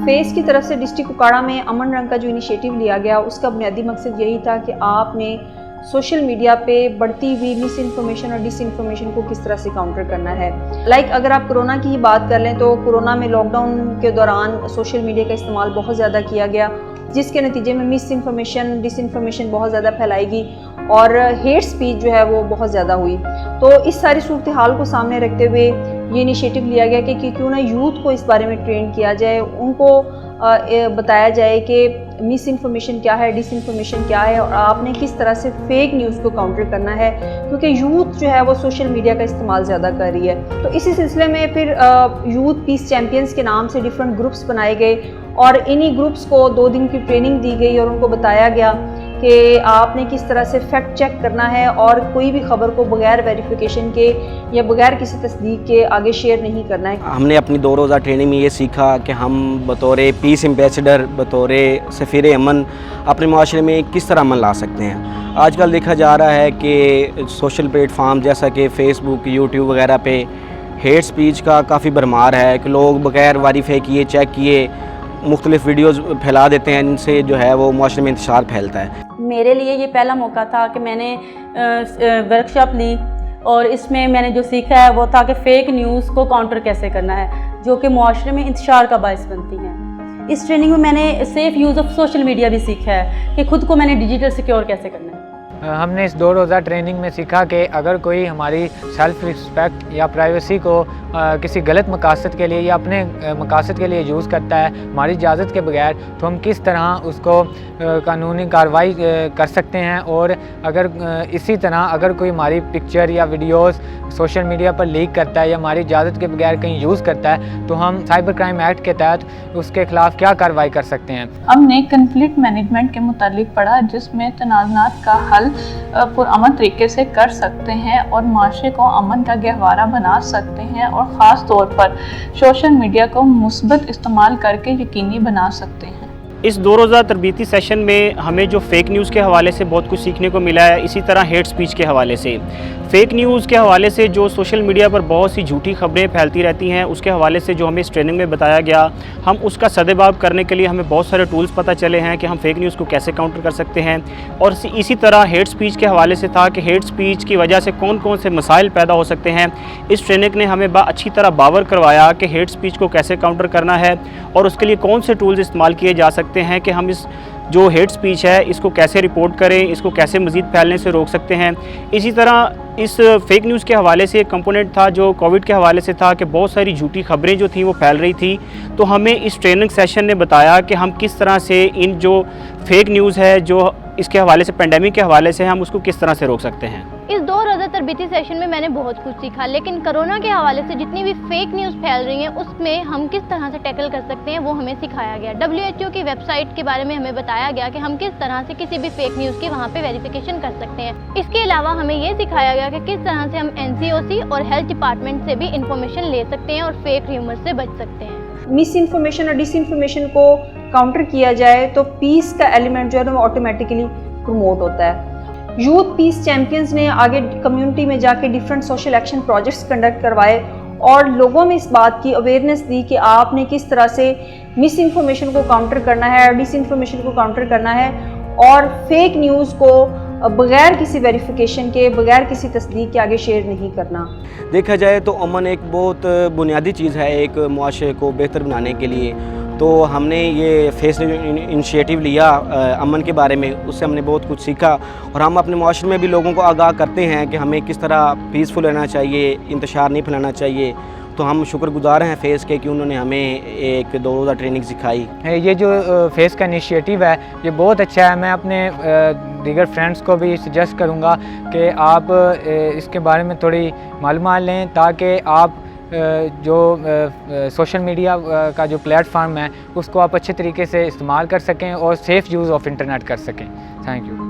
Face की तरफ से डिस्ट्रिक्ट कुपवाड़ा में अमन रंग का जो इनिशिएटिव लिया गया, उसका बुनियादी मकसद यही था कि आपने सोशल मीडिया पे बढ़ती हुई मिस इन्फॉर्मेशन और डिस इन्फॉर्मेशन को किस तरह से काउंटर करना है। अगर आप कोरोना की ही बात कर लें तो कोरोना में लॉकडाउन के दौरान सोशल मीडिया का इस्तेमाल बहुत ज़्यादा किया गया, जिसके नतीजे में मिस इन्फॉर्मेशन डिस इन्फॉर्मेशन बहुत ज़्यादा फैलाएगी और हेट स्पीच जो है वो बहुत ज़्यादा हुई। तो इस सारी सूरत हाल को सामने रखते हुए ये इनिशिएटिव लिया गया कि क्यों ना यूथ को इस बारे में ट्रेन किया जाए, उनको बताया जाए कि मिस इन्फॉर्मेशन क्या है, डिस इन्फॉर्मेशन क्या है और आपने किस तरह से फेक न्यूज़ को काउंटर करना है, क्योंकि यूथ जो है वो सोशल मीडिया का इस्तेमाल ज़्यादा कर रही है। तो इसी सिलसिले में फिर यूथ पीस चैम्पियंस के नाम से डिफरेंट ग्रुप्स बनाए गए और इन्हीं ग्रुप्स को 2 दिन की ट्रेनिंग दी गई और उनको बताया गया कि आपने किस तरह से फैक्ट चेक करना है और कोई भी खबर को बगैर वेरिफिकेशन के या बगैर किसी तस्दीक के आगे शेयर नहीं करना है। हमने अपनी 2 रोज़ा ट्रेनिंग में ये सीखा कि हम बतौर पीस एम्बेसडर, बतौर सफ़ीर अमन अपने माशरे में किस तरह अमन ला सकते हैं। आजकल देखा जा रहा है कि सोशल प्लेटफार्म जैसा कि फ़ेसबुक, यूट्यूब वगैरह पे हेट स्पीच का काफ़ी भरमार है कि लोग बगैर वेरीफाई किए, चेक किए मुख्तलिफ वीडियोज़ फैला देते हैं, इनसे जो है वो माशरे में इंतशार फैलता है। मेरे लिए ये पहला मौका था कि मैंने वर्कशॉप ली और इसमें मैंने जो सीखा है वो था कि फ़ेक न्यूज़ को काउंटर कैसे करना है, जो कि माशरे में इंतशार का बायस बनती हैं। इस ट्रेनिंग में मैंने safe use of social media भी सीखा है कि ख़ुद को मैंने डिजिटल सिक्योर कैसे करना है। हमने इस 2 रोज़ा ट्रेनिंग में सीखा कि अगर कोई हमारी सेल्फ़ रिस्पेक्ट या प्राइवेसी को किसी गलत मकासद के लिए या अपने मकासद के लिए यूज़ करता है हमारी इजाज़त के बगैर, तो हम किस तरह उसको कानूनी कार्रवाई कर सकते हैं। और अगर इसी तरह अगर कोई हमारी पिक्चर या वीडियोस सोशल मीडिया पर लीक करता है या हमारी इजाज़त के बगैर कहीं यूज़ करता है, तो हम साइबर क्राइम एक्ट के तहत उसके ख़िलाफ़ क्या कार्रवाई कर सकते हैं। हमने कन्फ्लिक्ट मैनेजमेंट के मुतालिक पढ़ा, जिसमें तनाज़ात का हल पुरअमन तरीके से कर सकते हैं और माशरे को अमन का गहवारा बना सकते हैं और ख़ास तौर पर सोशल मीडिया को मुस्बत इस्तेमाल करके यकीनी बना सकते हैं। इस 2 रोज़ा तरबीती सेशन में हमें जो फ़ेक न्यूज़ के हवाले से बहुत कुछ सीखने को मिला है, इसी तरह हेट स्पीच के हवाले से, फ़ेक न्यूज़ के हवाले से जो सोशल मीडिया पर बहुत सी झूठी खबरें फैलती रहती हैं, उसके हवाले से जो हमें इस ट्रेनिंग में बताया गया, हम उसका सदेबाब करने के लिए हमें बहुत सारे टूल्स पता चले हैं कि हम फ़ेक न्यूज़ को कैसे काउंटर कर सकते हैं। और इसी तरह हेट स्पीच के हवाले से था कि हेट स्पीच की वजह से कौन कौन से मसाइल पैदा हो सकते हैं। इस ट्रेनिंग ने हमें अच्छी तरह बावर करवाया कि हेट स्पीच को कैसे काउंटर करना है और उसके लिए कौन से टूल्स इस्तेमाल किए जा सकते हैं कि हम इस जो हेट स्पीच है इसको कैसे रिपोर्ट करें, इसको कैसे मज़ीद फैलने से रोक सकते हैं। इसी तरह इस फेक न्यूज़ के हवाले से एक कंपोनेंट था जो कोविड के हवाले से था कि बहुत सारी झूठी खबरें जो थी वो फैल रही थी। तो हमें इस ट्रेनिंग सेशन ने बताया कि हम किस तरह से इन जो फेक न्यूज़ है जो इसके हवाले से पेंडेमिक के हवाले से हम उसको किस तरह से रोक सकते हैं। इस 2 रोज़ा तरबीती सेशन में मैंने बहुत कुछ सीखा, लेकिन कोरोना के हवाले से जितनी भी फेक न्यूज़ फैल रही हैं उसमें हम किस तरह से टैकल कर सकते हैं वो हमें सिखाया गया। WHO की वेबसाइट के बारे में हमें बताया गया कि हम किस तरह से किसी भी फेक न्यूज़ की वहाँ पे वेरिफिकेशन कर सकते हैं। इसके अलावा हमें ये सिखाया गया कि किस तरह से हम NCOC और हेल्थ डिपार्टमेंट से भी इंफॉर्मेशन ले सकते हैं और फेक र्यूमर से बच सकते हैं। मिस इन्फॉर्मेशन और डिस इन्फॉर्मेशन को काउंटर किया जाए तो पीस का एलिमेंट जो है वो ऑटोमेटिकली प्रमोट होता है। यूथ पीस चैम्पियंस ने आगे कम्युनिटी में जाके different social action projects conduct करवाए और लोगों में इस बात की अवेयरनेस दी कि आपने किस तरह से मिस इन्फॉर्मेशन को काउंटर करना है और डिस इन्फॉर्मेशन को काउंटर करना है और फेक न्यूज़ को बगैर किसी वेरिफिकेशन के, बगैर किसी तस्दीक के आगे शेयर नहीं करना। देखा जाए तो अमन एक बहुत बुनियादी चीज़ है एक मुआशरे को बेहतर बनाने के लिए। तो हमने ये फेस इनिशिएटिव लिया अमन के बारे में, उससे हमने बहुत कुछ सीखा और हम अपने मुआशरे में भी लोगों को आगाह करते हैं कि हमें किस तरह पीसफुल रहना चाहिए, इंतशार नहीं फैलाना चाहिए। तो हम शुक्रगुजार हैं फेस के कि उन्होंने हमें एक 2 रोज़ा ट्रेनिंग सिखाई। ये जो फेस का इनिशिएटिव है ये बहुत अच्छा है। मैं अपने दीगर फ्रेंड्स को भी सजेस्ट करूँगा कि आप इसके बारे में थोड़ी मालूमात लें ताकि आप जो सोशल मीडिया का जो प्लेटफार्म है उसको आप अच्छे तरीके से इस्तेमाल कर सकें और सेफ़ यूज़ ऑफ इंटरनेट कर सकें। Thank you.